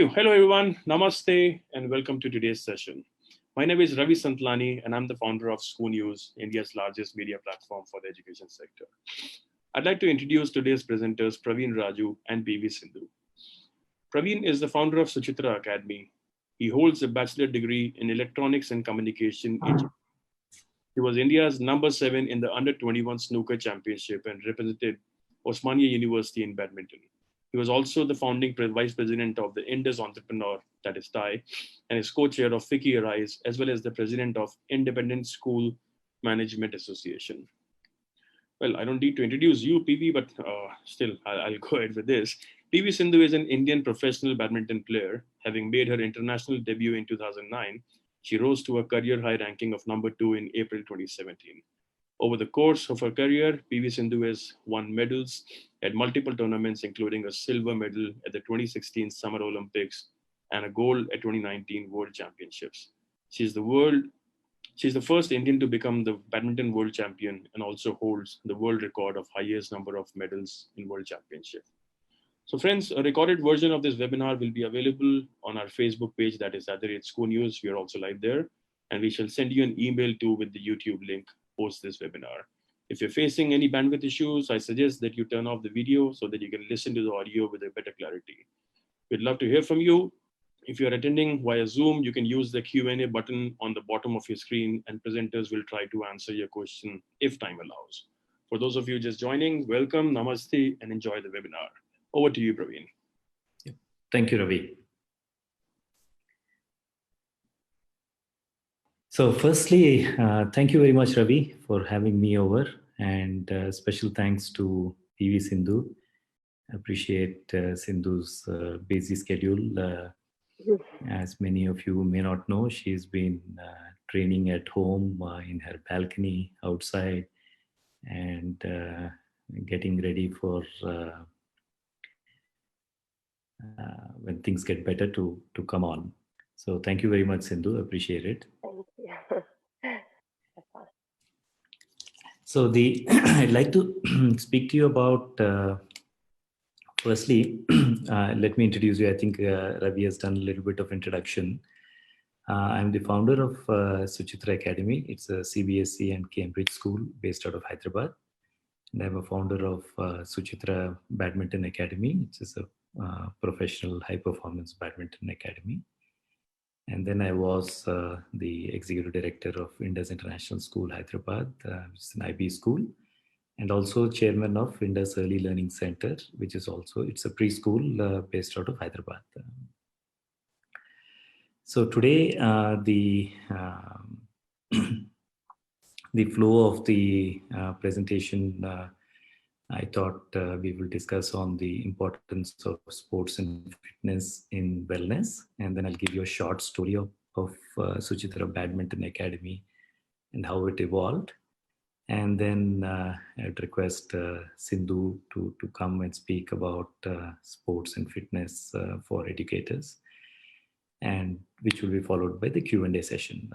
you. Hello, everyone. Namaste, and welcome to today's session. My name is Ravi Santlani, and I'm the founder of ScooNews, India's largest media platform for the education sector. I'd like to introduce today's presenters, Praveen Raju and PV Sindhu. Praveen is the founder of Suchitra Academy. He holds a bachelor degree in electronics and communication engineering. He was India's number 7 in the under 21 snooker championship and represented Osmania University in badminton. He was also the founding vice president of the Indus Entrepreneur, that is TIE, and is co-chair of FICCI Arise, as well as the president of Independent School Management Association. Well, I don't need to introduce you, PV, but still, I'll go ahead with this. PV Sindhu is an Indian professional badminton player. Having made her international debut in 2009, she rose to a career-high ranking of number 2 in April 2017. Over the course of her career, PV Sindhu has won medals at multiple tournaments, including a silver medal at the 2016 Summer Olympics and a gold at 2019 World Championships. She's the first Indian to become the badminton world champion and also holds the world record of highest number of medals in World Championship. So friends, a recorded version of this webinar will be available on our Facebook page, that is @ScooNews. We are also live there. And we shall send you an email too with the YouTube link post this webinar. If you're facing any bandwidth issues, I suggest that you turn off the video so that you can listen to the audio with a better clarity. We'd love to hear from you. If you're attending via Zoom, you can use the Q&A button on the bottom of your screen and presenters will try to answer your question if time allows. For those of you just joining, welcome, namaste, and enjoy the webinar. Over to you, Praveen. Thank you, Ravi. So firstly, thank you very much, Ravi, for having me over, and special thanks to PV Sindhu. I appreciate Sindhu's busy schedule. As many of you may not know, she's been training at home in her balcony outside and getting ready for when things get better to come on. So thank you very much, Sindhu. Appreciate it. Thank you. So I'd like to speak to you about, firstly, let me introduce you. I think Ravi has done a little bit of introduction. I'm the founder of Suchitra Academy. It's a CBSE and Cambridge school based out of Hyderabad. And I'm a founder of Suchitra Badminton Academy, which is a professional high-performance badminton academy. And then I was the executive director of Indus International School, Hyderabad, which is an IB school, and also chairman of Indus Early Learning Center, which is also, it's a preschool based out of Hyderabad. So today, the flow of the presentation, I thought we will discuss on the importance of sports and fitness in wellness. And then I'll give you a short story of Suchitra Badminton Academy and how it evolved. And then I'd request Sindhu to come and speak about sports and fitness for educators, and which will be followed by the Q&A session.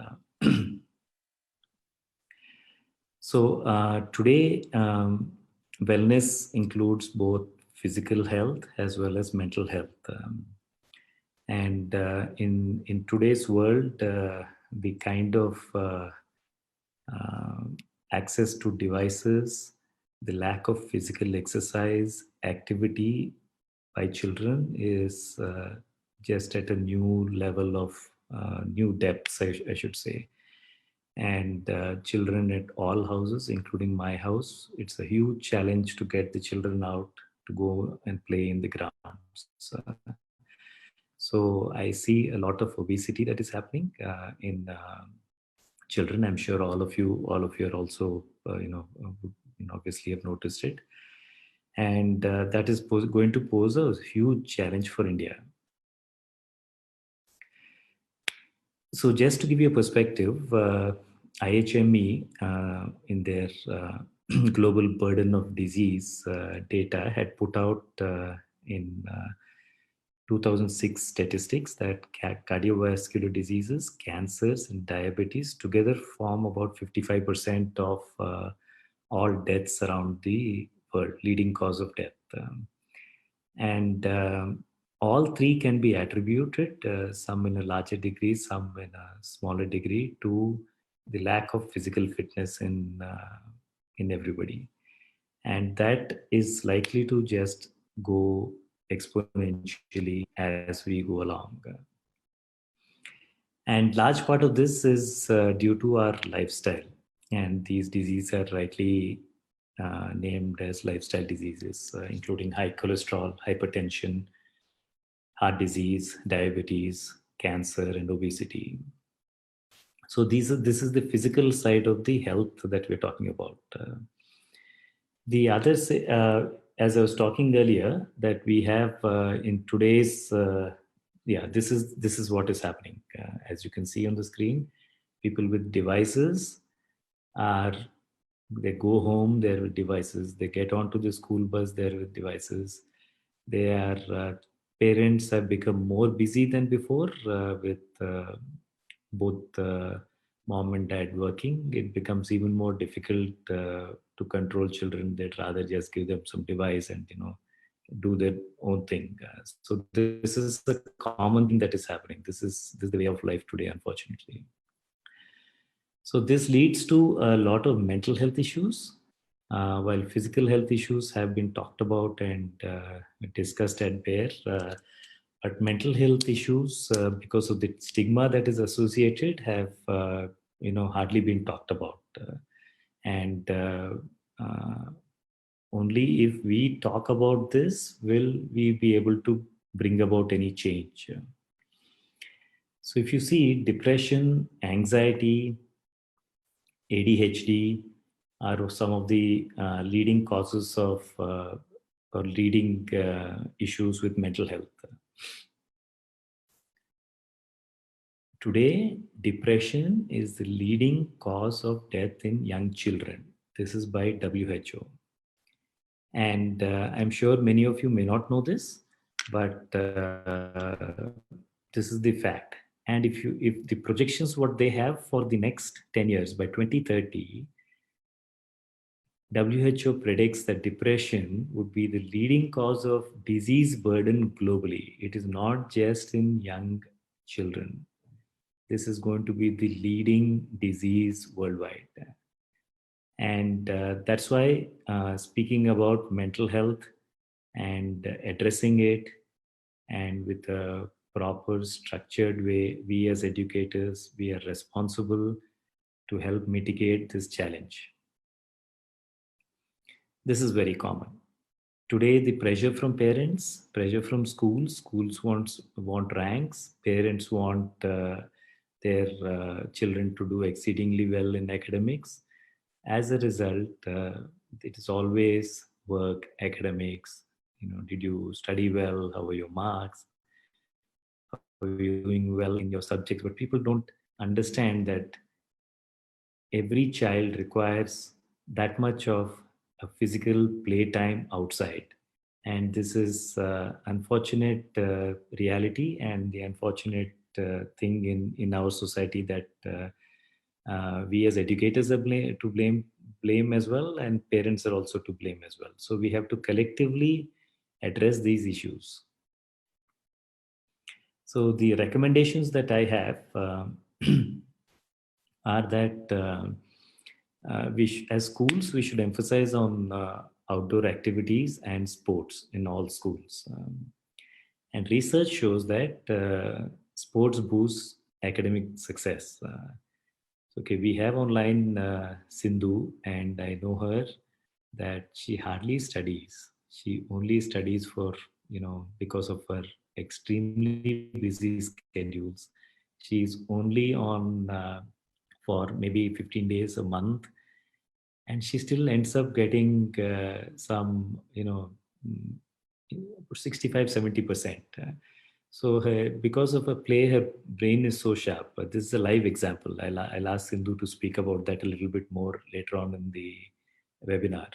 So today, wellness includes both physical health as well as mental health. And in today's world, the kind of access to devices, the lack of physical exercise, activity by children is just at a new level of new depths, I should say. And children at all houses, including my house, it's a huge challenge to get the children out to go and play in the grounds. So I see a lot of obesity that is happening in children. I'm sure all of you are also, obviously have noticed it. And that is going to pose a huge challenge for India. So just to give you a perspective, IHME in their global burden of disease data had put out in 2006 statistics that cardiovascular diseases, cancers, and diabetes together form about 55% of all deaths around the world, leading cause of death. And all three can be attributed, some in a larger degree, some in a smaller degree, to the lack of physical fitness in everybody, and that is likely to just go exponentially as we go along. And large part of this is due to our lifestyle, and these diseases are rightly named as lifestyle diseases, including high cholesterol, hypertension, heart disease, diabetes, cancer, and obesity. So this is the physical side of the health that we're talking about. The others, as I was talking earlier, that we have in today's, this is what is happening. As you can see on the screen, people with devices are, they go home, they're with devices. They get onto the school bus, they're with devices. They are parents have become more busy than before with both mom and dad working. It becomes even more difficult to control children. They'd rather just give them some device and do their own thing. So this is a common thing that is happening. This is the way of life today, unfortunately. So this leads to a lot of mental health issues. While physical health issues have been talked about and discussed at Bear, but mental health issues, because of the stigma that is associated, have hardly been talked about. And only if we talk about this will we be able to bring about any change. So if you see, depression, anxiety, ADHD are some of the leading causes of or leading issues with mental health. Today, depression is the leading cause of death in young children. This is by WHO. And I'm sure many of you may not know this, but this is the fact. And if the projections what they have for the next 10 years, by 2030, WHO predicts that depression would be the leading cause of disease burden globally. It is not just in young children. This is going to be the leading disease worldwide. And that's why speaking about mental health and addressing it, and with a proper structured way, we as educators, we are responsible to help mitigate this challenge. This is very common. Today, the pressure from parents, pressure from schools want ranks, parents want their children to do exceedingly well in academics. As a result, it is always work, academics. Did you study well? How are your marks? How are you doing well in your subjects? But people don't understand that every child requires that much of a physical playtime outside. And this is unfortunate reality and the unfortunate thing in our society that we as educators are to blame as well, and parents are also to blame as well. So we have to collectively address these issues. So the recommendations that I have are that as schools, we should emphasize on outdoor activities and sports in all schools. And research shows that sports boosts academic success. Okay, we have online Sindhu, and I know her that she hardly studies. She only studies for, because of her extremely busy schedules. She's only on for maybe 15 days a month, and she still ends up getting some 65-70%. So because of her play, her brain is so sharp. But this is a live example. I'll ask Sindhu to speak about that a little bit more later on in the webinar.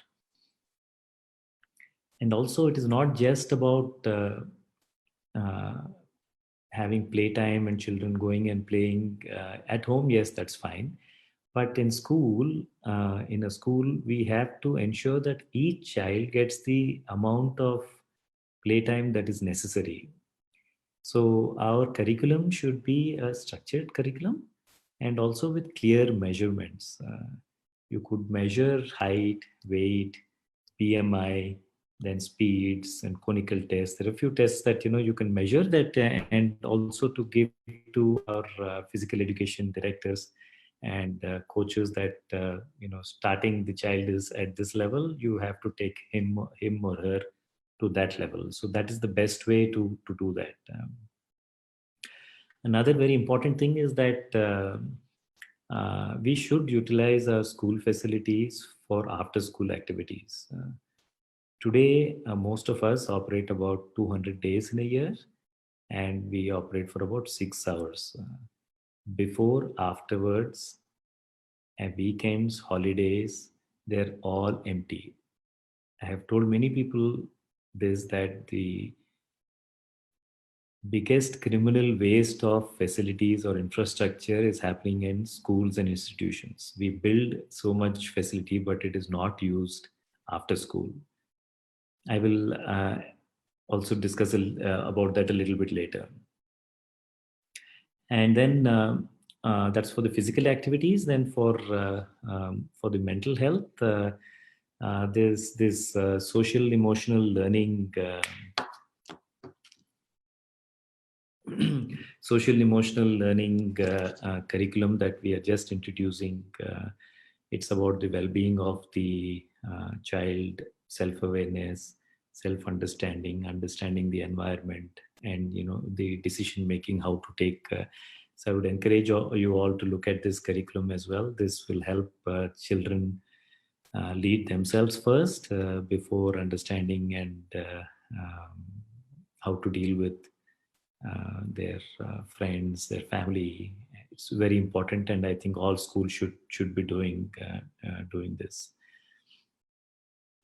And also, it is not just about having playtime and children going and playing at home. Yes, that's fine. But in a school, we have to ensure that each child gets the amount of playtime that is necessary. So our curriculum should be a structured curriculum and also with clear measurements. You could measure height, weight, BMI, then speeds and conical tests. There are a few tests that you can measure that, and also to give to our physical education directors and coaches that starting the child is at this level, you have to take him or her to that level. So that is the best way to do that. Another very important thing is that we should utilize our school facilities for after school activities. Today, most of us operate about 200 days in a year, and we operate for about 6 hours. Before, afterwards, and weekends, holidays, they're all empty. I have told many people this, that the biggest criminal waste of facilities or infrastructure is happening in schools and institutions. We build so much facility, but it is not used after school. I will also discuss about that a little bit later. And then that's for the physical activities. Then for the mental health, there's this social emotional learning. Social emotional learning curriculum that we are just introducing. It's about the well-being of the child, self-awareness, self-understanding, understanding the environment, and the decision making, how to take. So I would encourage you all to look at this curriculum as well. This will help children lead themselves first before understanding and how to deal with their friends, their family. It's very important, and I think all schools should be doing this.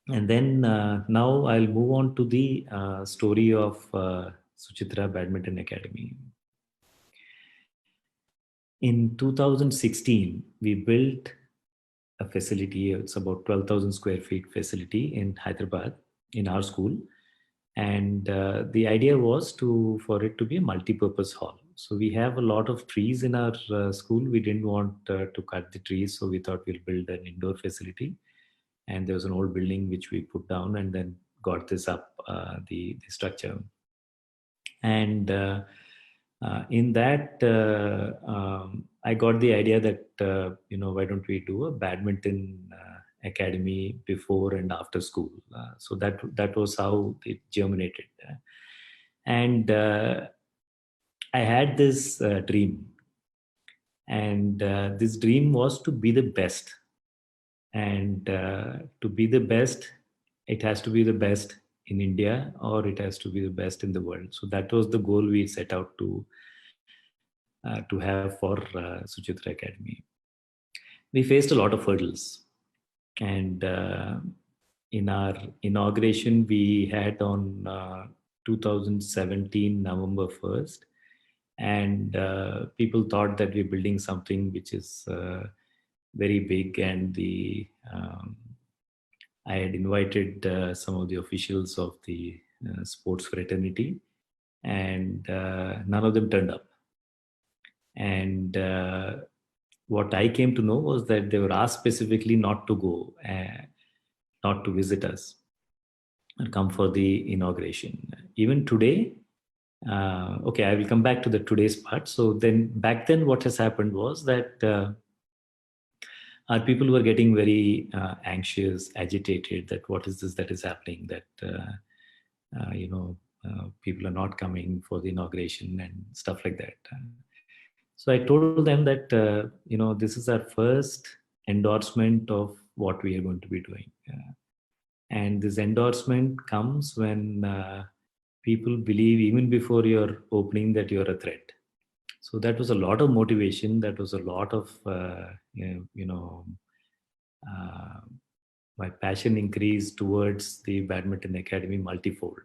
And then now I'll move on to the story of Suchitra Badminton Academy. In 2016, we built a facility. It's about 12,000 square feet facility in Hyderabad in our school. And the idea was for it to be a multi-purpose hall. So we have a lot of trees in our school. We didn't want to cut the trees, so we thought we'll build an indoor facility. And there was an old building which we put down and then got this up, the structure. And in that, I got the idea that why don't we do a badminton academy before and after school. So that was how it germinated. And I had this dream, and this dream was to be the best. And to be the best, it has to be the best in India, or it has to be the best in the world. So that was the goal we set out to have for Suchitra Academy. We faced a lot of hurdles. And in our inauguration, we had on 2017, November 1st. And people thought that we're building something which is very big. And I had invited some of the officials of the sports fraternity, and none of them turned up. And what I came to know was that they were asked specifically not to go, not to visit us, and come for the inauguration. Even today, okay, I will come back to the today's part. So then, back then, what has happened was that our people were getting very anxious, agitated. That what is this that is happening? That people are not coming for the inauguration and stuff like that. So I told them that this is our first endorsement of what we are going to be doing, and this endorsement comes when people believe even before your opening that you're a threat. So that was a lot of motivation. That was a lot of my passion increased towards the Badminton Academy multifold.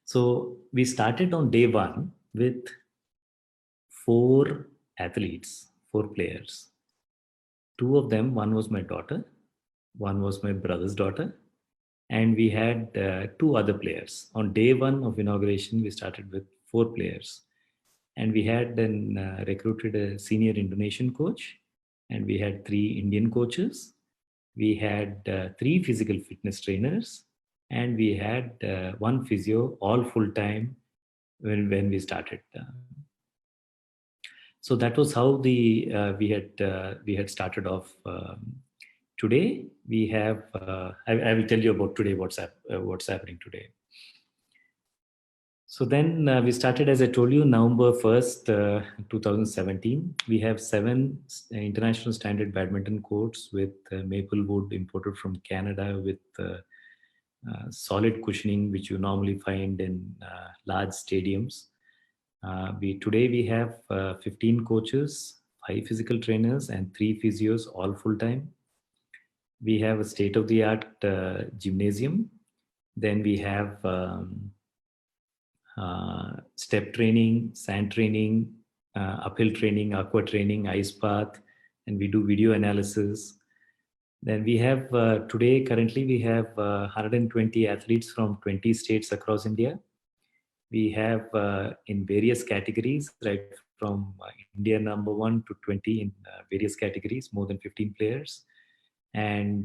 So we started on day one with 4 athletes, 4 players. 2 of them, one was my daughter, one was my brother's daughter, And we had 2 other players. On day 1 of inauguration, we started with 4 players. And we had then recruited a senior Indonesian coach, and we had 3 Indian coaches. We had 3 physical fitness trainers, and we had 1 physio, all full time when we started. So that was how we had started off. Today we have. I will tell you about today what's happening today. So then we started, as I told you, November 1st, 2017. We have 7 international standard badminton courts with maple wood imported from Canada with solid cushioning, which you normally find in large stadiums. Today we have 15 coaches, 5 physical trainers, and 3 physios, all full time. We have a state-of-the-art gymnasium. Then we have step training, sand training, uphill training, aqua training, ice bath, and we do video analysis. Then we have currently we have 120 athletes from 20 states across India. We have in various categories, right from India number 1 to 20 in various categories, more than 15 players. And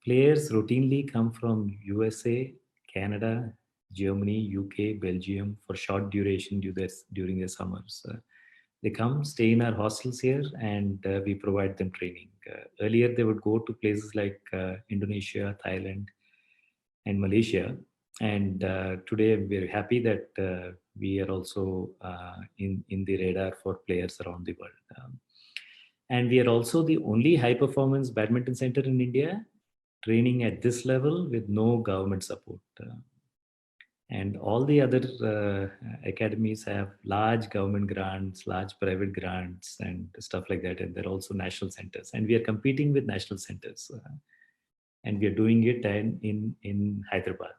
players routinely come from USA, Canada, Germany, UK, Belgium for short duration during their summers. They come, stay in our hostels here, and we provide them training. Earlier, they would go to places like Indonesia, Thailand, and Malaysia. And today, I'm very happy that we are also in the radar for players around the world. And we are also the only high-performance badminton center in India training at this level with no government support. And all the other academies have large government grants, large private grants, and stuff like that. And they're also national centers. And we are competing with national centers. And we are doing it in Hyderabad.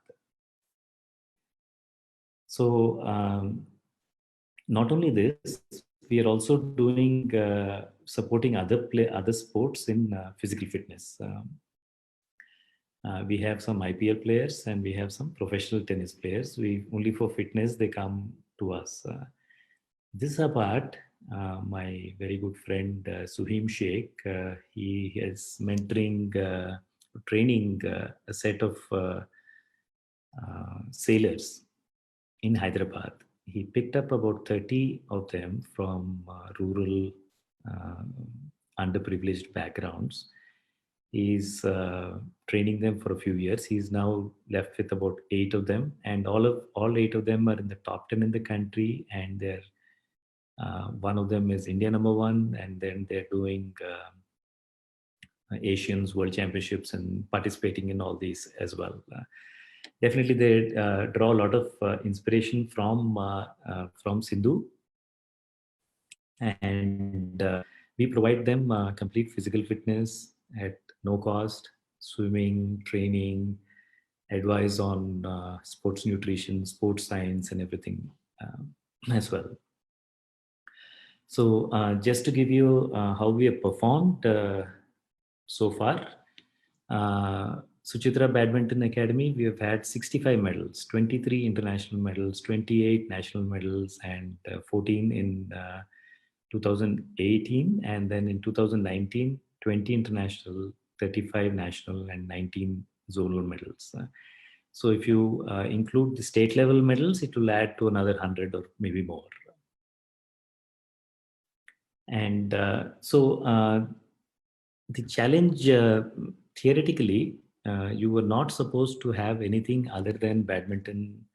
So not only this, we are also doing supporting other sports in physical fitness. We have some IPL players and we have some professional tennis players. We only for fitness they come to us. This apart, my very good friend Suhim Sheikh, he is mentoring, training a set of sailors in Hyderabad. He picked up about 30 of them from rural, underprivileged backgrounds. He's training them for a few years. He's now left with about 8 of them, and all 8 of them are in the top 10 in the country. And they're one of them is India number 1, and then they're doing Asians, World Championships, and participating in all these as well. Definitely, they draw a lot of inspiration from Sindhu, and we provide them complete physical fitness at no cost, swimming, training, advice on sports nutrition, sports science, and everything as well. So just to give you how we have performed so far, Suchitra Badminton Academy, we have had 65 medals, 23 international medals, 28 national medals, and 14 in 2018. And then in 2019, 20 international, 35 national, and 19 zonal medals. So if you include the state level medals, it will add to another 100 or maybe more. And so the challenge theoretically, you were not supposed to have anything other than badminton,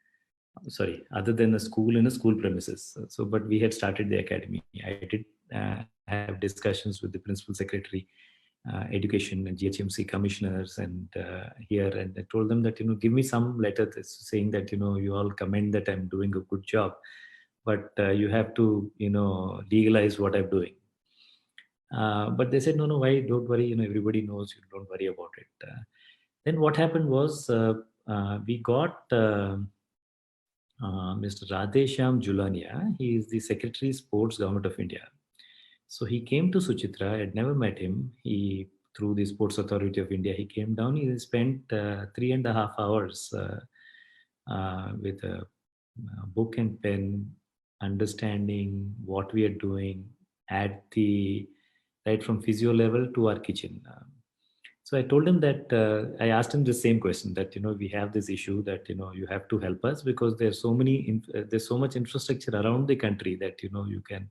other than a school in a school premises. So, but we had started the academy. I did have discussions with the principal secretary, education and GHMC commissioners and here, and I told them that, give me some letter saying that, you all commend that I'm doing a good job, but you have to, legalize what I'm doing. But they said, no, why? Don't worry. Everybody knows. You don't worry about it. Then what happened was we got Mr. Radhesham Julania. He is the Secretary Sports, Government of India. So he came to Suchitra. I had never met him. He through the Sports Authority of India. He came down. He spent 3.5 hours with a book and pen, understanding what we are doing at the right from physio level to our kitchen. So I told him that I asked him the same question that we have this issue that you have to help us because there's so many there's so much infrastructure around the country that you can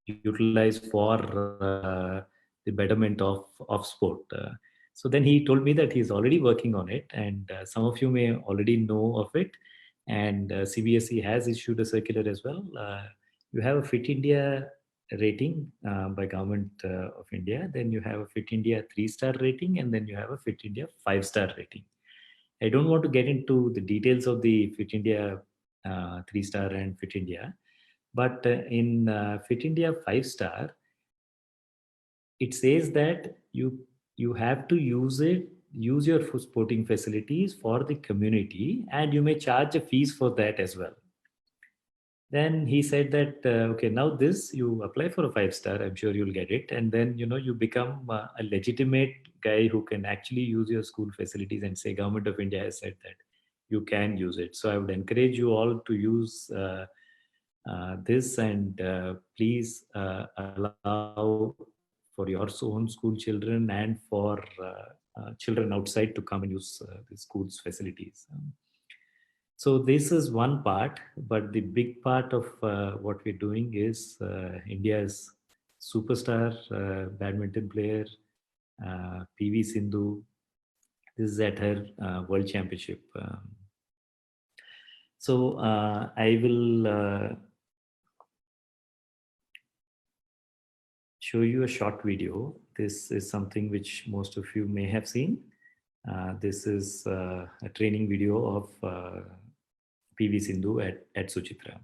utilize for the betterment of sport. So then he told me that he's already working on it, and some of you may already know of it. And CBSE has issued a circular as well. You have a Fit India rating by Government of India. Then you have a Fit India 3-star rating, and then you have a Fit India 5-star rating. I don't want to get into the details of the Fit India 3-star and Fit India, but in Fit India 5-star, it says that you have to use your sporting facilities for the community, and you may charge a fees for that as well. Then he said that okay, now this you apply for a 5-star, I'm sure you'll get it, and then you become a legitimate guy who can actually use your school facilities and say Government of India has said that you can use it. So I would encourage you all to use this, and please allow for your own school children and for children outside to come and use the school's facilities. So this is one part, but the big part of what we're doing is India's superstar badminton player, PV Sindhu. This is at her World Championship. So I will show you a short video. This is something which most of you may have seen. This is a training video of PV Sindhu at Suchitra.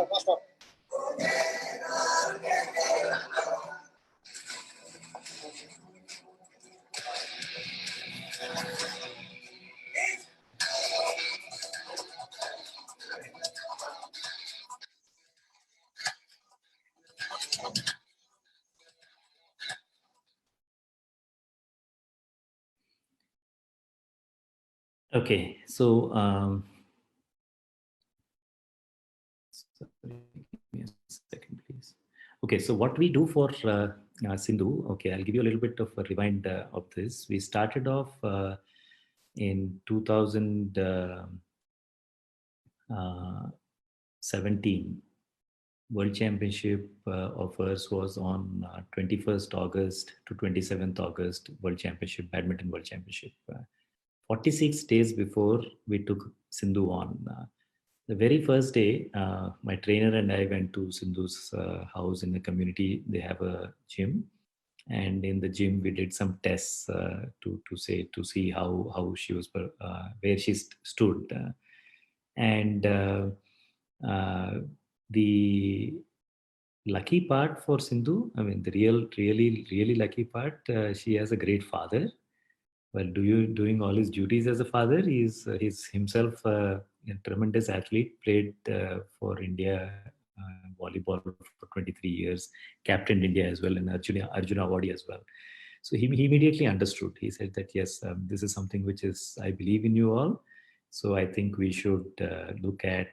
Faster. Okay, so sorry, give me a second, please. Okay, so what we do for Sindhu, okay, I'll give you a little bit of a rewind of this. We started off in 2017. World Championship of hers was on 21st August to 27th August, Badminton World Championship. 46 days before we took Sindhu on. The very first day, my trainer and I went to Sindhu's house in the community. They have a gym, and in the gym we did some tests to see how she was where she stood, and the lucky part for Sindhu, I mean the really lucky part, she has a great father. Well, doing all his duties as a father, he's himself a tremendous athlete, played for India volleyball for 23 years, captained India as well, and Arjuna Awardee as well. So he immediately understood. He said that yes, this is something which is, I believe in you all. So I think we should look at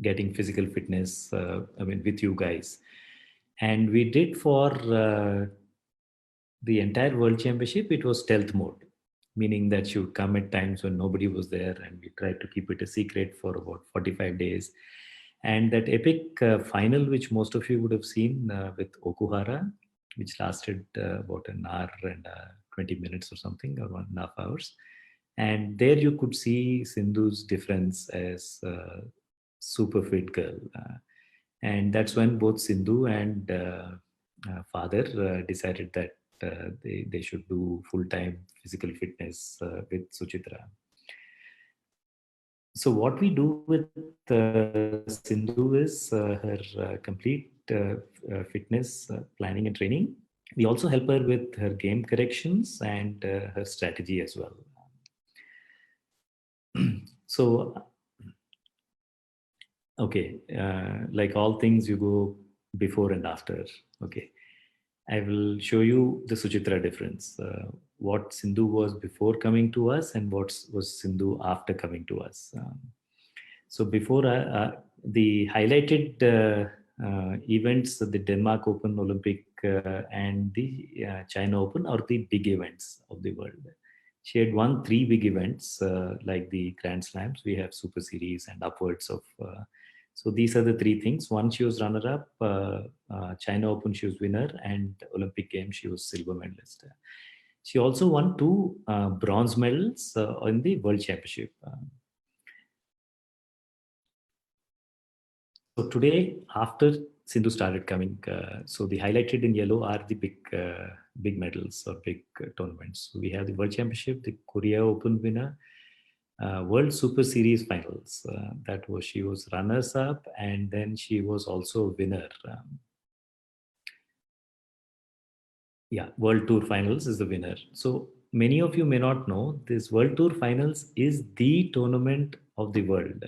getting physical fitness, with you guys. And we did for the entire World Championship, it was stealth mode, meaning that she would come at times when nobody was there, and we tried to keep it a secret for about 45 days. And that epic final, which most of you would have seen with Okuhara, which lasted about an hour and 20 minutes or something, or 1.5 hours. And there you could see Sindhu's difference as a super fit girl. And that's when both Sindhu and father decided that they should do full-time physical fitness with Suchitra. So what we do with Sindhu is her complete fitness planning and training. We also help her with her game corrections and her strategy as well. So, okay, like all things, you go before and after. Okay, I will show you the Suchitra difference. What Sindhu was before coming to us and what was Sindhu after coming to us. So before the highlighted events, the Denmark Open, Olympic, and the China Open are the big events of the world. She had won 3 big events like the Grand Slams. We have Super Series and upwards of. So these are the 3 things. One, she was runner-up. China Open, she was winner, and Olympic Games, she was silver medalist. She also won 2 bronze medals in the World Championship. So today, after Sindhu started coming, so the highlighted in yellow are the big medals or big tournaments. So we have the World Championship, the Korea Open winner, World Super Series finals. She was runners up, and then she was also a winner. World Tour Finals is the winner. So many of you may not know this World Tour Finals is the tournament of the world,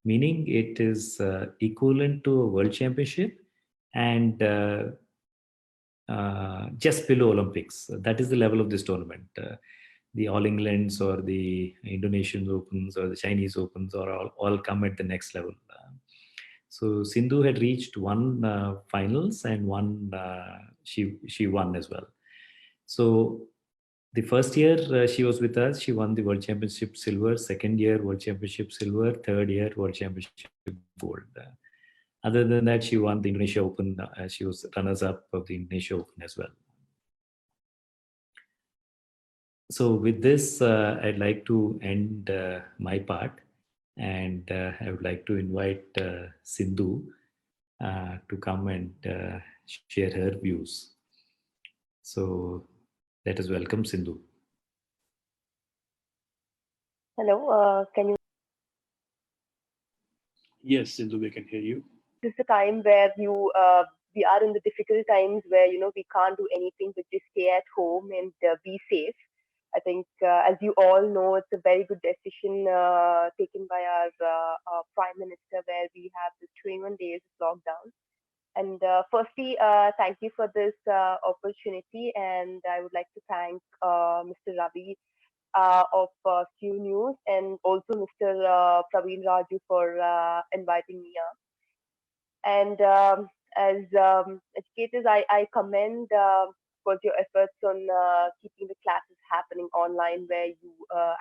meaning it is equivalent to a World Championship and just below Olympics. That is the level of this tournament. The All Englands or the Indonesian Opens or the Chinese Opens are all come at the next level. So Sindhu had reached 1 finals and 1 she won as well. So the first year she was with us, she won the World Championship silver. Second year World Championship silver. Third year World Championship gold. Other than that, she won the Indonesia Open. She was runners-up of the Indonesia Open as well. So with this, I'd like to end my part, and I would like to invite Sindhu to come and share her views. So let us welcome Sindhu. Hello, can you? Yes, Sindhu, we can hear you. This is a time where we are in the difficult times where we can't do anything but just stay at home and be safe. I think, as you all know, it's a very good decision taken by our Prime Minister, where we have this 21 days of lockdown. And firstly, thank you for this opportunity, and I would like to thank Mr. Ravi of ScooNews and also Mr. Praveen Raju for inviting me up. And as educators, I commend for your efforts on keeping the classes happening online, where you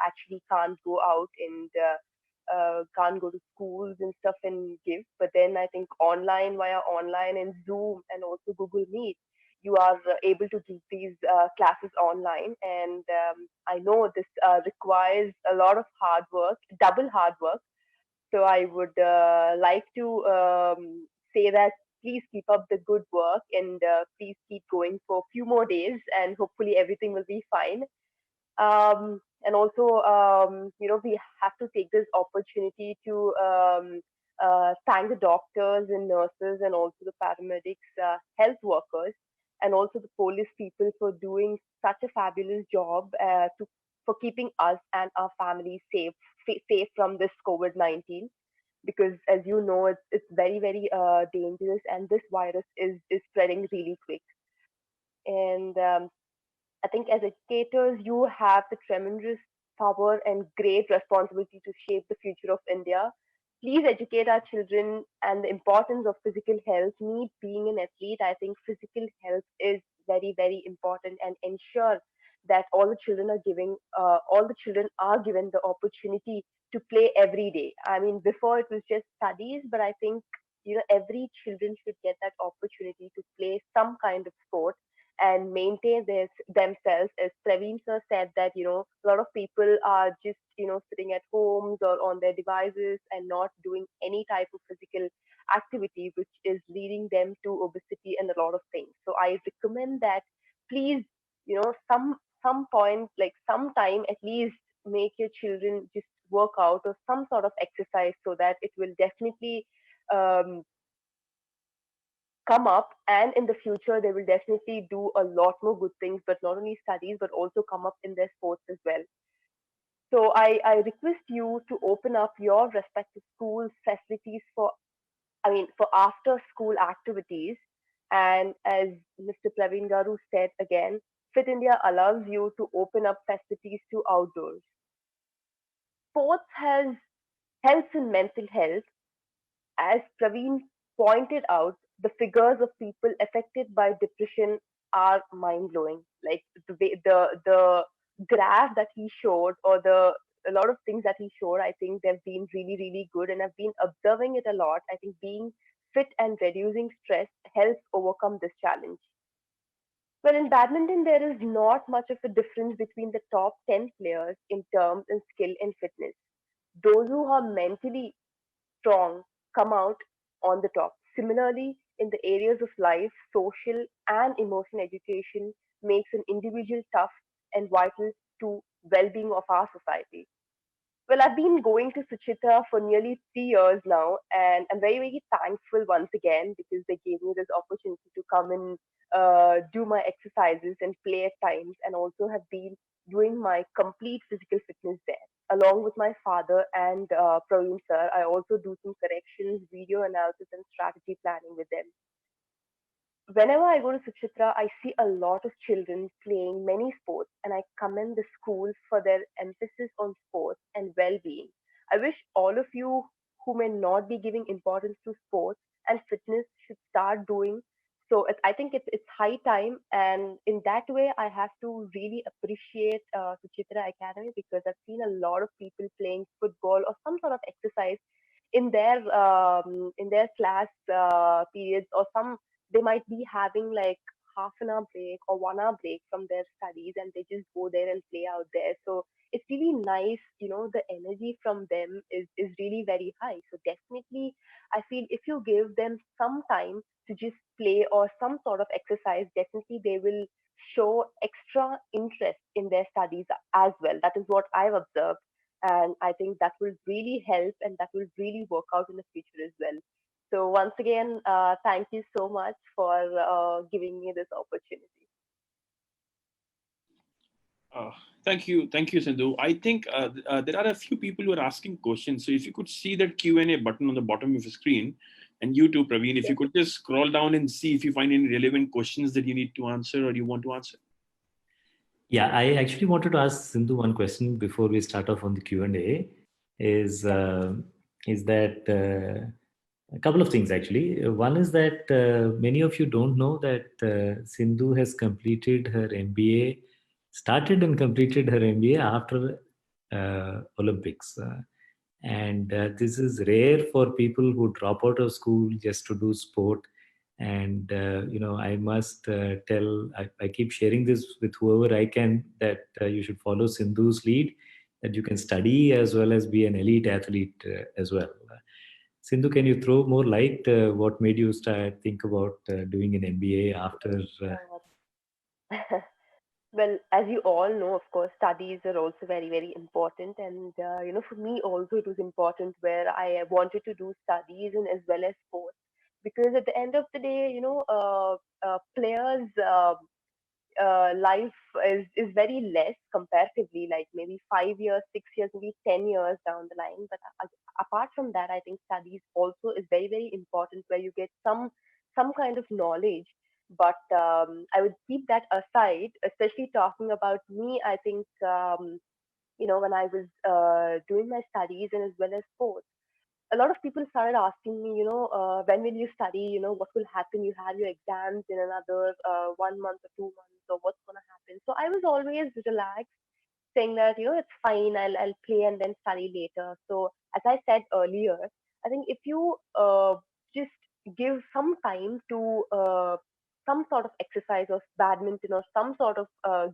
actually can't go out and can't go to schools and stuff and give. But then I think via online and Zoom and also Google Meet, you are able to do these classes online. And I know this requires a lot of hard work, double hard work. So I would like to say that please keep up the good work, and please keep going for a few more days, and hopefully everything will be fine. And also, we have to take this opportunity to thank the doctors and nurses and also the paramedics, health workers, and also the police people for doing such a fabulous job for keeping us and our families safe from this COVID-19. Because as you know, it's very very dangerous, and this virus is spreading really quick. And I think as educators, you have the tremendous power and great responsibility to shape the future of India. Please educate our children and the importance of physical health. Me being an athlete, I think physical health is very, very important, and ensure that all the children are given the opportunity to play every day. I mean, before it was just studies, but I think every children should get that opportunity to play some kind of sport and maintain themselves. As Praveen sir said, that a lot of people are just sitting at homes or on their devices and not doing any type of physical activity, which is leading them to obesity and a lot of things. So I recommend that, please, some point, like some time at least, make your children just work out or some sort of exercise, so that it will definitely um, come up, and in the future they will definitely do a lot more good things, but not only studies but also come up in their sports as well. So I request you to open up your respective schools facilities for, I mean, for after school activities. And as Mr. Praveen Garu said again, Fit India allows you to open up facilities to outdoors. Sports has helps in mental health. As Praveen pointed out, the figures of people affected by depression are mind blowing. Like the graph that he showed, or the a lot of things that he showed, I think they've been really really good, and I've been observing it a lot. I think being fit and reducing stress helps overcome this challenge. Well, in badminton, there is not much of a difference between the top 10 players in terms of skill and fitness. Those who are mentally strong come out on the top. Similarly, in the areas of life, social and emotional education makes an individual tough and vital to well-being of our society. Well, I've been going to Suchitra for nearly 3 years now, and I'm very, very thankful once again because they gave me this opportunity to come and do my exercises and play at times, and also have been doing my complete physical fitness there. Along with my father and Praveen sir, I also do some corrections, video analysis, and strategy planning with them. Whenever I go to Suchitra, I see a lot of children playing many sports, and I commend the schools for their emphasis on sports and well being. I wish all of you who may not be giving importance to sports and fitness should start doing so. I think it's high time, and in that way, I have to really appreciate Suchitra Academy, because I've seen a lot of people playing football or some sort of exercise in their class periods, or some they might be having like half an hour break or 1 hour break from their studies, and they just go there and play out there. So it's really nice, the energy from them is really very high. So definitely I feel if you give them some time to just play or some sort of exercise, definitely they will show extra interest in their studies as well. That is what I've observed, and I think that will really help, and that will really work out in the future as well. So once again, thank you so much for giving me this opportunity. Uh, thank you, Sindhu. I think there are a few people who are asking questions. So if you could see that Q&A button on the bottom of your screen, and you too, Praveen, if you Yes. could just scroll down and see if you find any relevant questions that you need to answer or you want to answer. Yeah, I actually wanted to ask Sindhu one question before we start off on the Q&A. Is that a couple of things actually. One is that many of you don't know that Sindhu has completed her MBA, started and completed her MBA after Olympics. And this is rare for people who drop out of school just to do sport. And I must I keep sharing this with whoever I can, that you should follow Sindhu's lead, that you can study as well as be an elite athlete as well. Sindhu, can you throw more light? What made you think about doing an MBA after? Well, as you all know, of course, studies are also very, very important. And, for me also, it was important where I wanted to do studies and as well as sports. Because at the end of the day, players' life is very less comparatively, like maybe 5 years, 6 years, maybe 10 years down the line. But apart from that, I think studies also is very, very important, where you get some kind of knowledge. But I would keep that aside, especially talking about me. I think, when I was doing my studies and as well as sports, a lot of people started asking me, when will you study? What will happen? You have your exams in another 1 month or 2 months, or what's gonna happen? So I was always relaxed, saying that it's fine. I'll play and then study later. So as I said earlier, I think if you just give some time to some sort of exercise or badminton or some sort of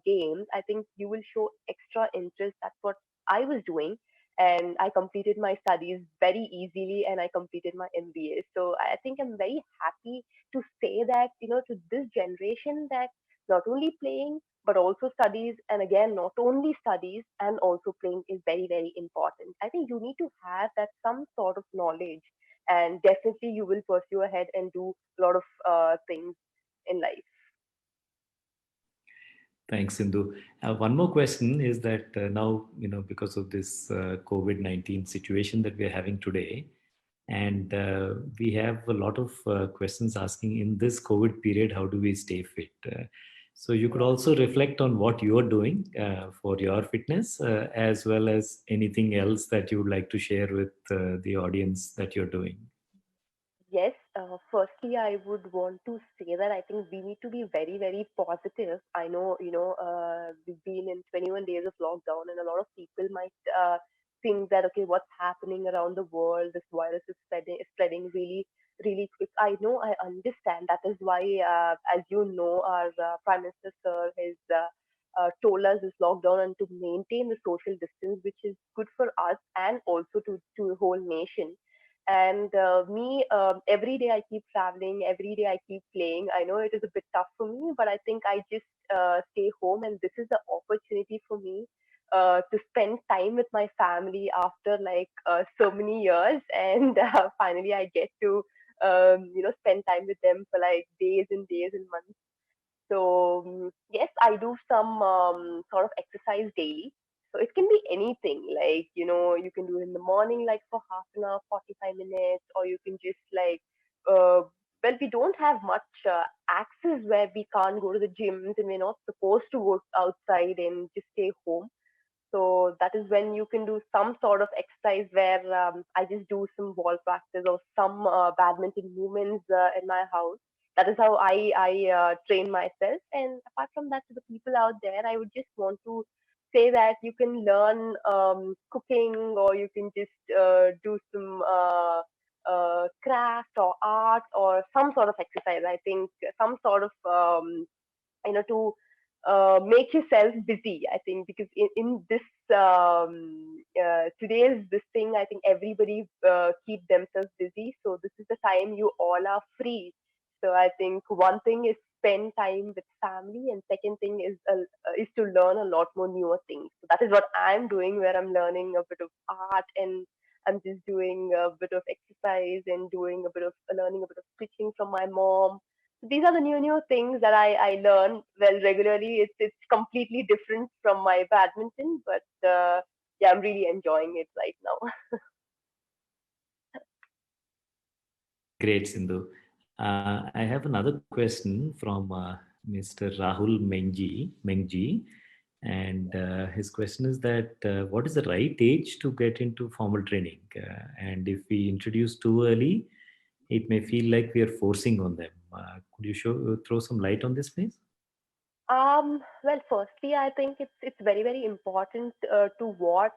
game, I think you will show extra interest. That's what I was doing, and I completed my studies very easily, and I completed my MBA. So I think I'm very happy to say that to this generation, that not only playing but also studies, and again not only studies and also playing is very, very important. I think you need to have that some sort of knowledge, and definitely you will pursue ahead and do a lot of things in life. Thanks, Sindhu. One more question is that now, because of this COVID-19 situation that we are having today, and we have a lot of questions asking in this COVID period, how do we stay fit? So you could Yeah. also reflect on what you're doing for your fitness, as well as anything else that you would like to share with the audience that you're doing. Yes, firstly, I would want to say that I think we need to be very, very positive. I know, we've been in 21 days of lockdown, and a lot of people might think that, okay, what's happening around the world? This virus is spreading really, really quick. I know, I understand. That is why, as you know, our Prime Minister, sir, has told us this lockdown and to maintain the social distance, which is good for us and also to the whole nation. And me, every day I keep traveling, every day I keep playing. I know it is a bit tough for me, but I think I just stay home, and this is the opportunity for me to spend time with my family after like so many years, and finally I get to spend time with them for like days and days and months. So yes, I do some sort of exercise daily. So it can be anything, like you can do it in the morning, like for half an hour, 45 minutes, or you can just like, well, we don't have much access where we can't go to the gyms, and we're not supposed to go outside and just stay home. So that is when you can do some sort of exercise where I just do some ball practice or some badminton movements in my house. That is how I train myself. And apart from that, to the people out there, I would just want to say that you can learn cooking, or you can just do some craft or art or some sort of exercise. I think some sort of to make yourself busy. I think because in this today's this thing, I think everybody keep themselves busy. So this is the time you all are free. So I think one thing is spend time with family, and second thing is to learn a lot more newer things. So that is what I'm doing, where I'm learning a bit of art, and I'm just doing a bit of exercise and doing a bit of learning a bit of stitching from my mom. These are the new things that I learn well regularly. It's completely different from my badminton, but yeah, I'm really enjoying it right now. Great, Sindhu. I have another question from Mr. Rahul Mengji, and his question is that what is the right age to get into formal training? And if we introduce too early, it may feel like we are forcing on them. Could you throw some light on this, please? Well, firstly, I think it's very, very important to what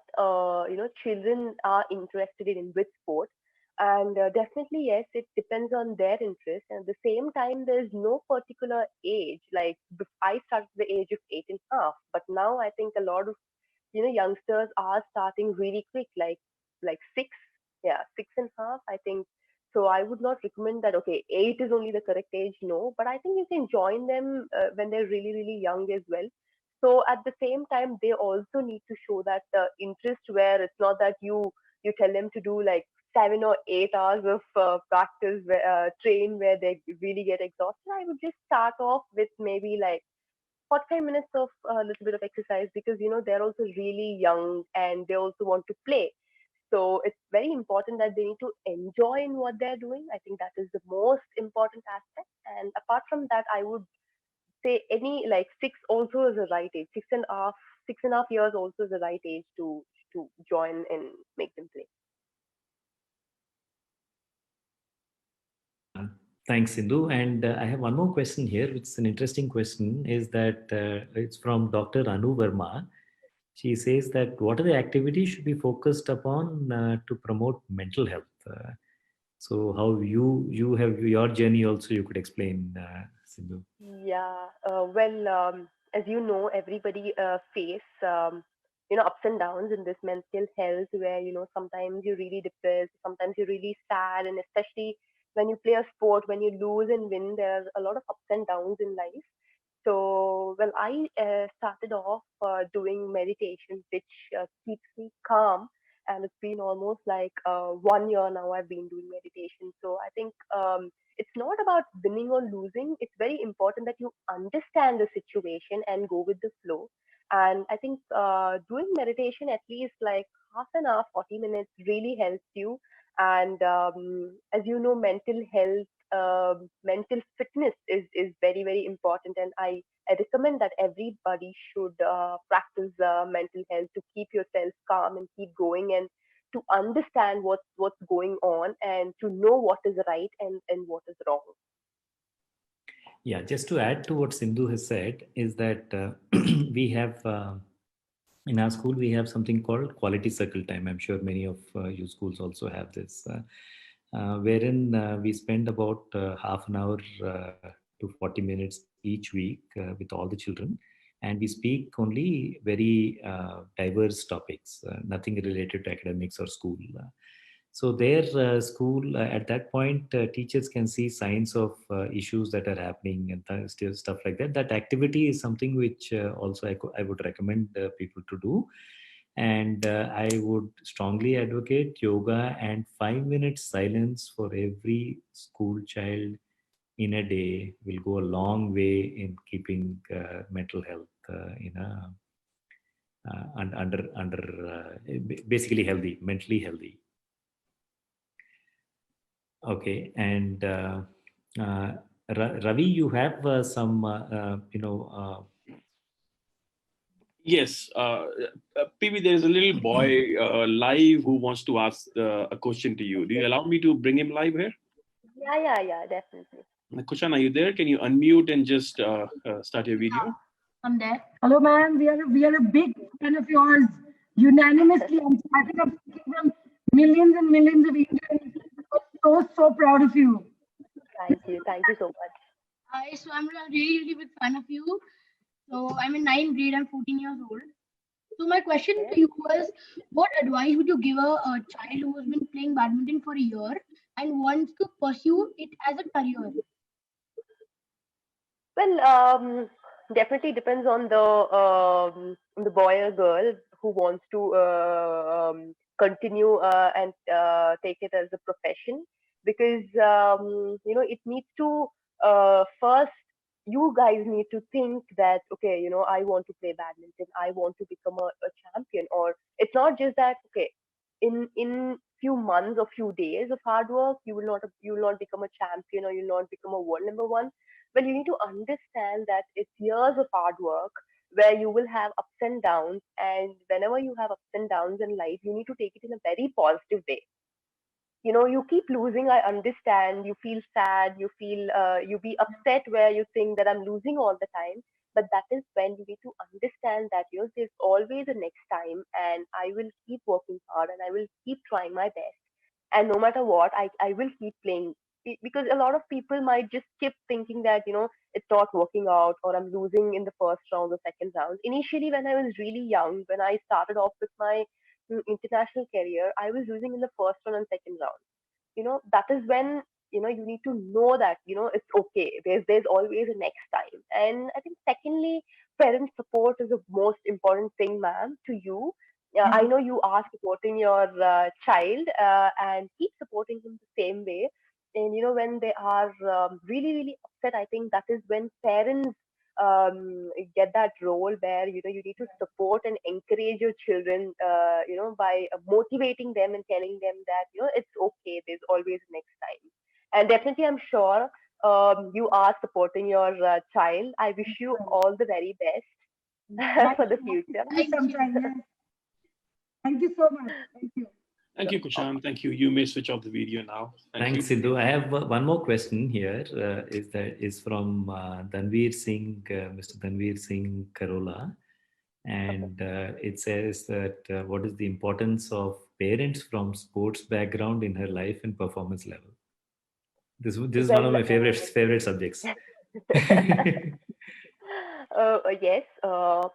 children are interested in with sport, and definitely yes, it depends on their interest. And at the same time, there's no particular age. Like I started at the age of 8.5, but now I think a lot of youngsters are starting really quick, like six, yeah, 6.5, I think. So I would not recommend that, okay, 8 is only the correct age, no, but I think you can join them when they're really, really young as well. So at the same time, they also need to show that interest, where it's not that you tell them to do like 7 or 8 hours of practice, train, where they really get exhausted. I would just start off with maybe like 45 minutes of a little bit of exercise, because they're also really young and they also want to play. So it's very important that they need to enjoy in what they're doing. I think that is the most important aspect. And apart from that, I would say any like 6 also is the right age. 6.5 years also is the right age to join and make them play. Thanks, Sindhu. And I have one more question here, which is an interesting question, is that it's from Dr. Anu Verma. She says that what are the activities should be focused upon to promote mental health? So how you have your journey also you could explain, Sindhu. Yeah, as you know, everybody face ups and downs in this mental health, where sometimes you're really depressed, sometimes you're really sad, and especially when you play a sport, when you lose and win, there are a lot of ups and downs in life. So, well, I started off doing meditation, which keeps me calm. And it's been almost like 1 year now I've been doing meditation. So I think it's not about winning or losing. It's very important that you understand the situation and go with the flow. And I think doing meditation at least like half an hour, 40 minutes really helps you. And as you know, mental health, mental fitness is very, very important. And I recommend that everybody should practice mental health to keep yourself calm and keep going and to understand what's going on and to know what is right and what is wrong. Yeah, just to add to what Sindhu has said is that we have in our school we have something called quality circle time. I'm sure many of you schools also have this, wherein we spend about half an hour to 40 minutes each week with all the children, and we speak only very diverse topics, nothing related to academics or school. So their school at that point, teachers can see signs of issues that are happening and still stuff like that. That activity is something which also I would recommend people to do. And I would strongly advocate yoga and 5 minutes silence for every school child in a day will go a long way in keeping mental health in a under basically healthy, mentally healthy. Okay, and Ravi, you have some, Yes, PB, there's a little boy live who wants to ask a question to you. Do you allow me to bring him live here? Yeah, definitely. Kushan, are you there? Can you unmute and just start your video? I'm there. Hello, ma'am. We are a big fan of yours. Unanimously, I think I'm speaking from millions and millions of Indians. We're so proud of you. Thank you so much. Hi, so I'm a really big fan of you. So I'm in 9th grade. I'm 14 years old. So my question to you was, what advice would you give a child who has been playing badminton for a year and wants to pursue it as a career? Well, definitely depends on the boy or girl who wants to continue and take it as a profession, because it needs to first, you guys need to think that, okay, I want to play badminton, I want to become a champion. Or it's not just that, okay, in few months or few days of hard work you will not become a champion, or you'll not become a world number one. Well, you need to understand that it's years of hard work where you will have ups and downs. And whenever you have ups and downs in life, you need to take it in a very positive way. You keep losing, I understand. You feel sad, you feel, you be upset where you think that I'm losing all the time. But that is when you need to understand that, there's always a next time, and I will keep working hard and I will keep trying my best. And no matter what, I will keep playing. Because a lot of people might just keep thinking that, it's not working out, or I'm losing in the first round or second round. Initially, when I was really young, when I started off with my international career, I was losing in the first round and second round. That is when, you need to know that, it's okay. There's always a next time. And I think secondly, parent support is the most important thing, ma'am, to you. Yeah, I know you are supporting your child, and keep supporting him the same way. And when they are really, really upset, I think that is when parents get that role where you need to support and encourage your children, by motivating them and telling them that it's okay. There's always next time. And definitely, I'm sure you are supporting your child. I wish you all the very best for the future. Thank you so much. Thank you. Thank you, Kushan. Thank you. You may switch off the video now. Thanks, Sindhu. I have one more question here. Is from Dhanveer Singh, Mr. Dhanveer Singh Karola, and it says that what is the importance of parents from sports background in her life and performance level? This is one of my favorite subjects. Yes,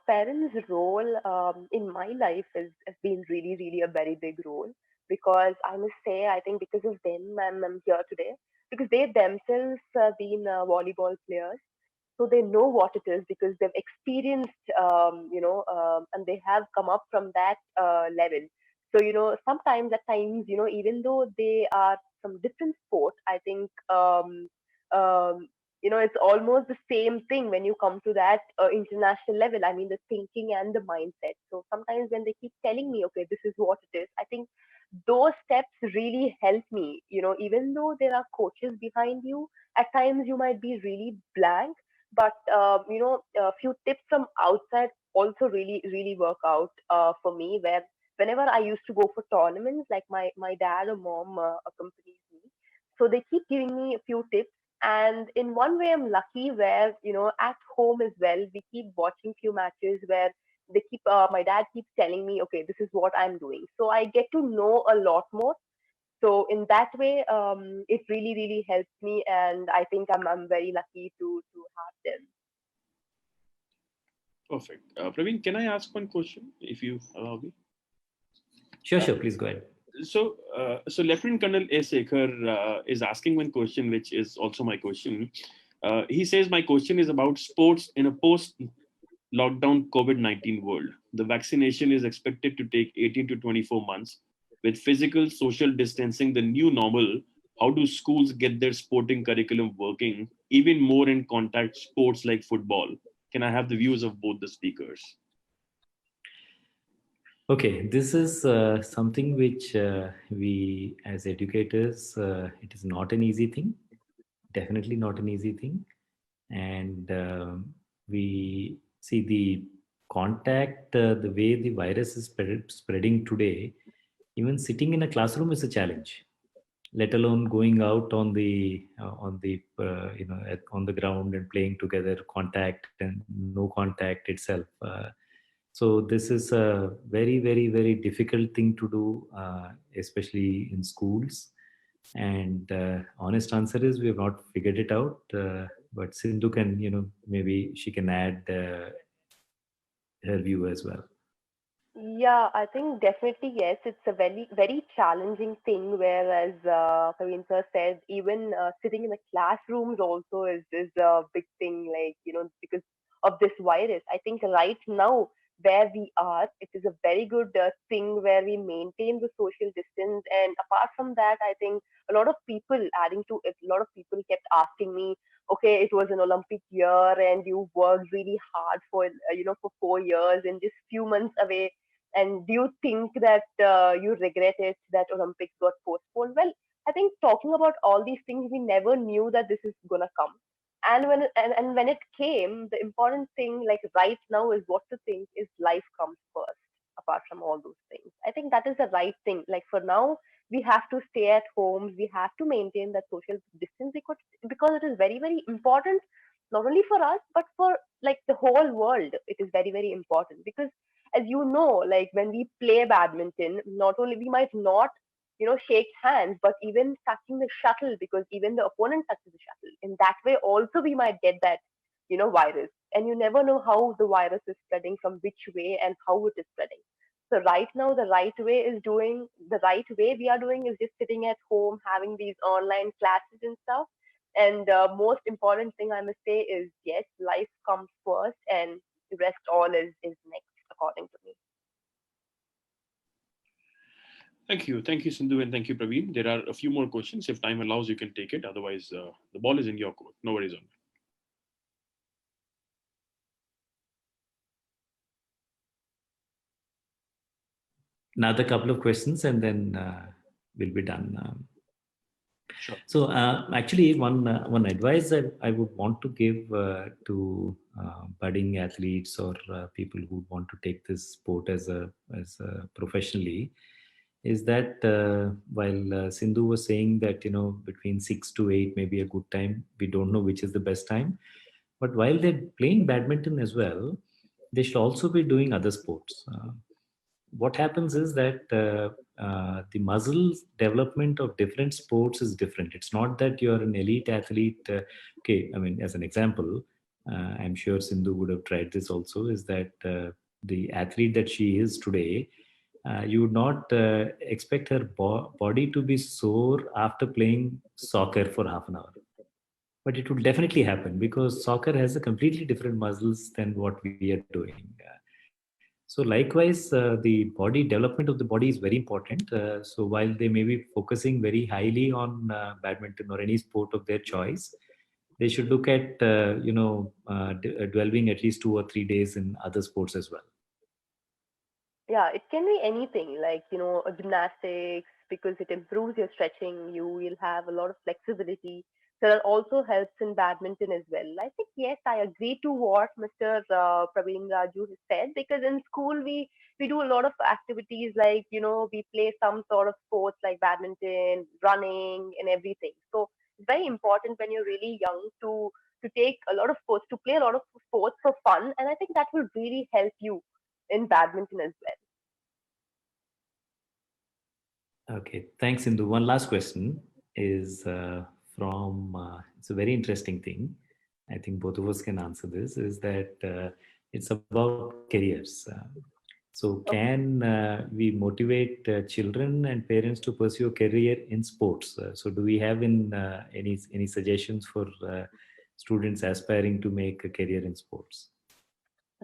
parents' role in my life has been really, really a very big role, because I must say, I think because of them, I'm here today, because they themselves have been volleyball players, so they know what it is, because they've experienced, and they have come up from that level. So, sometimes at times, even though they are from different sport, I think, um, it's almost the same thing when you come to that international level. I mean, the thinking and the mindset. So sometimes when they keep telling me, okay, this is what it is, I think those steps really help me. Even though there are coaches behind you, at times you might be really blank, but a few tips from outside also really, really work out for me. Where whenever I used to go for tournaments, like my dad or mom accompanies me, so they keep giving me a few tips. And in one way, I'm lucky where, at home as well, we keep watching few matches where my dad keeps telling me, okay, this is what I'm doing. So I get to know a lot more. So in that way, it really, really helps me. And I think I'm very lucky to have them. Perfect. Praveen, can I ask one question, if you allow me? Sure, please go ahead. So Lieutenant Colonel A. Sekhar is asking one question, which is also my question. He says, my question is about sports in a post-lockdown COVID-19 world. The vaccination is expected to take 18 to 24 months. With physical social distancing the new normal, how do schools get their sporting curriculum working, even more in contact sports like football? Can I have the views of both the speakers? Okay, this is something which we as educators, it is not an easy thing, definitely not an easy thing. And we see the contact, the way the virus is spreading today, even sitting in a classroom is a challenge, let alone going out on the on the ground and playing together, contact and no contact itself. So this is a very, very, very difficult thing to do, especially in schools. And honest answer is we have not figured it out. But Sindhu can, maybe she can add her view as well. Yeah, I think definitely yes. It's a very, very challenging thing. Whereas Praveen sir said, even sitting in the classrooms also is a big thing. Like because of this virus. I think right now where we are, it is a very good thing where we maintain the social distance. And apart from that, I think a lot of people adding to it. A lot of people kept asking me, okay, it was an Olympic year and you worked really hard for for 4 years and just few months away, and do you think that you regret it that Olympics got postponed? Well, I think talking about all these things, we never knew that this is gonna come. And when it came, the important thing, like right now, is what to think is life comes first. Apart from all those things, I think that is the right thing. Like for now, we have to stay at home. We have to maintain that social distance because it is very, very important, not only for us but for like the whole world. It is very, very important because, as you know, like when we play badminton, not only we might not, shake hands, but even touching the shuttle, because even the opponent touches the shuttle. In that way, also we might get that, virus. And you never know how the virus is spreading, from which way, and how it is spreading. So right now, the right way we are doing is just sitting at home, having these online classes and stuff. And most important thing I must say is yes, life comes first, and the rest all is next, according to me. Thank you, Sindhu, and thank you, Praveen. There are a few more questions. If time allows, you can take it. Otherwise, the ball is in your court. No worries on it. Another couple of questions, and then we'll be done. Sure. So actually, one advice that I would want to give to budding athletes or people who want to take this sport as a professionally is that while Sindhu was saying that, between 6 to 8 may be a good time, we don't know which is the best time. But while they're playing badminton as well, they should also be doing other sports. What happens is that the muscle development of different sports is different. It's not that you're an elite athlete. Okay, I mean, as an example, I'm sure Sindhu would have tried this also, is that the athlete that she is today, you would not expect her body to be sore after playing soccer for half an hour. But it will definitely happen because soccer has a completely different muscles than what we are doing. So likewise, the body development of the body is very important. So while they may be focusing very highly on badminton or any sport of their choice, they should look at dwelling at least 2 or 3 days in other sports as well. Yeah, it can be anything like, a gymnastics because it improves your stretching. You will have a lot of flexibility. So that also helps in badminton as well. I think, yes, I agree to what Mr. Praveen Raju has said because in school we do a lot of activities like, we play some sort of sports like badminton, running, and everything. So it's very important when you're really young to take a lot of sports, to play a lot of sports for fun. And I think that will really help you in badminton as well. Okay, thanks, Sindhu. One last question is it's a very interesting thing. I think both of us can answer this, is that it's about careers. So Okay. can we motivate children and parents to pursue a career in sports? So do we have any suggestions for students aspiring to make a career in sports?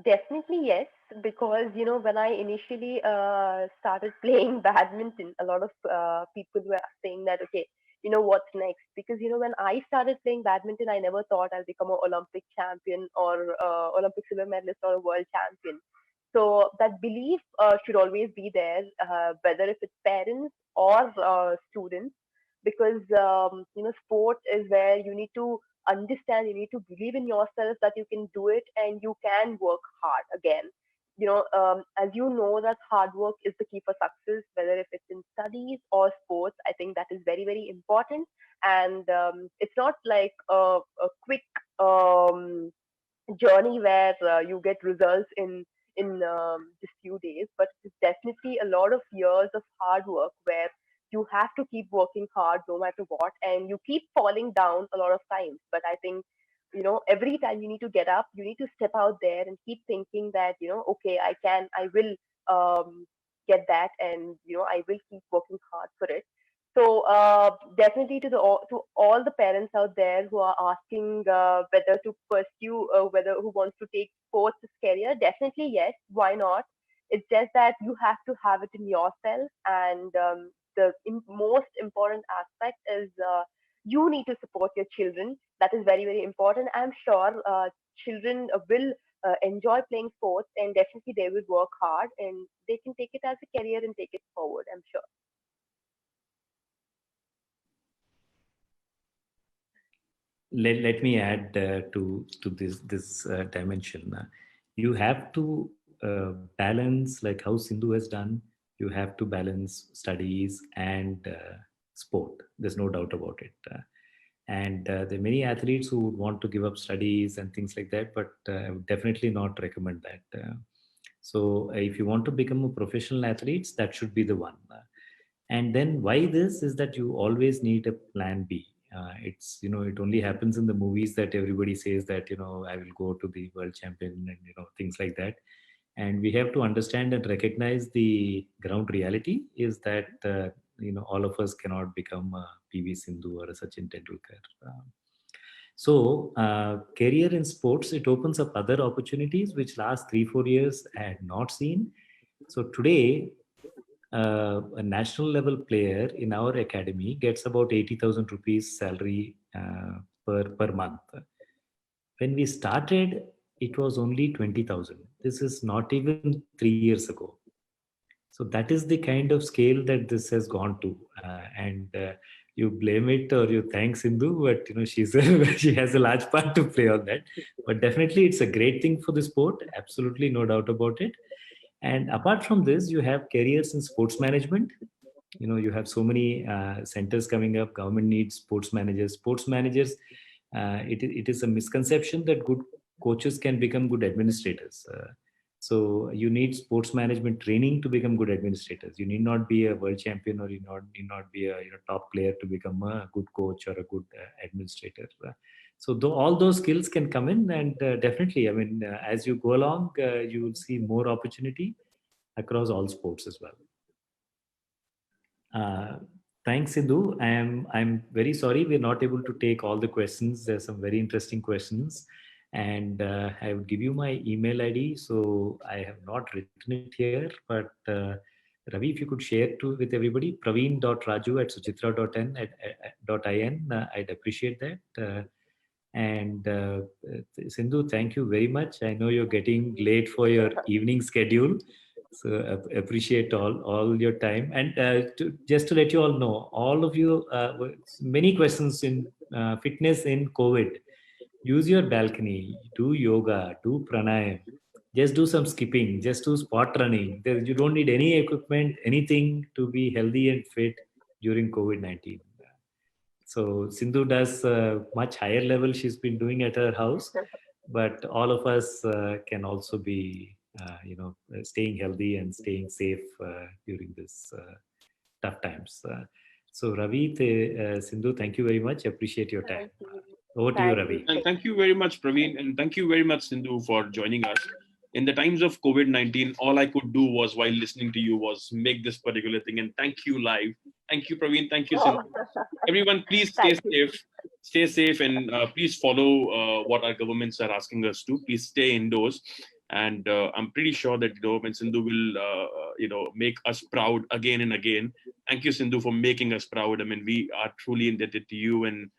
Definitely yes, because when I initially started playing badminton, a lot of people were saying that okay, what's next? Because when I started playing badminton, I never thought I'll become an Olympic champion or Olympic silver medalist or a world champion. So that belief should always be there, whether if it's parents or students, because sport is where you need to understand, you need to believe in yourself that you can do it and you can work hard again. As you know that hard work is the key for success, whether if it's in studies or sports. I think that is very very important, and it's not like a quick journey where you get results in just few days, but it's definitely a lot of years of hard work where you have to keep working hard no matter what, and you keep falling down a lot of times. But I think every time you need to get up, you need to step out there and keep thinking that okay, I will get that, and I will keep working hard for it. So definitely to all the parents out there who are asking whether to pursue whether who wants to take sports as career, definitely yes. Why not? It's just that you have to have it in yourself, and the most important aspect is you need to support your children. That is very very important. I'm sure children will enjoy playing sports, and definitely they will work hard, and they can take it as a career and take it forward. I'm sure. Let me add to this dimension. You have to balance, like how Sindhu has done. You have to balance studies and sport. There's no doubt about it. And there are many athletes who would want to give up studies and things like that, but I would definitely not recommend that. So if you want to become a professional athlete, that should be the one. And then why this is that you always need a plan B. It's it only happens in the movies that everybody says that I will go to the world champion and things like that. And we have to understand and recognize the ground reality is that all of us cannot become a PV Sindhu or a Sachin Tendulkar. Career in sports, it opens up other opportunities which last 3-4 years I had not seen. So today, a national level player in our academy gets about 80,000 rupees salary per month. When we started, it was only 20,000. This is not even 3 years ago. So that is the kind of scale that this has gone to, and you blame it or you thank Sindhu, but she has a large part to play on that. But definitely, it's a great thing for the sport. Absolutely, no doubt about it. And apart from this, you have careers in sports management. You have so many centers coming up. Government needs sports managers. Sports managers, it is a misconception that good coaches can become good administrators. So you need sports management training to become good administrators. You need not be a world champion, or need not be a top player to become a good coach or a good administrator. So all those skills can come in, and definitely, I mean, as you go along, you will see more opportunity across all sports as well. Thanks, Sindhu. I'm very sorry we're not able to take all the questions. There's some very interesting questions, and I would give you my email ID. So I have not written it here, but Ravi, if you could share with everybody, praveen.raju@suchitra.in. I'd appreciate that. And Sindhu, thank you very much. I know you're getting late for your evening schedule. So appreciate all your time. And just to let you all know, all of you, many questions in fitness in COVID. Use your balcony, do yoga, do pranayam, just do some skipping, just do spot running. You don't need any equipment, anything to be healthy and fit during COVID-19. So Sindhu does much higher level she's been doing at her house, but all of us can also be, staying healthy and staying safe during this tough times. So Ravi, Sindhu, thank you very much. Appreciate your time. Over to you, Ravi. And thank you very much, Praveen, and thank you very much, Sindhu, for joining us. In the times of COVID-19, all I could do was, while listening to you, was make this particular thing. And thank you live. Thank you, Praveen. Thank you, Sindhu. Everyone, please stay safe. Stay safe, and please follow what our governments are asking us to. Please stay indoors. And I'm pretty sure that when Sindhu will, make us proud again and again. Thank you, Sindhu, for making us proud. I mean, we are truly indebted to you, and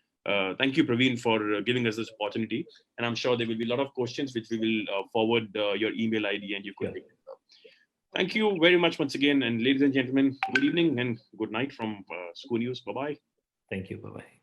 thank you, Praveen, for giving us this opportunity. And I'm sure there will be a lot of questions which we will forward your email ID, and you could pick it up. Thank you very much once again. And ladies and gentlemen, good evening and good night from ScooNews. Bye-bye. Thank you. Bye-bye.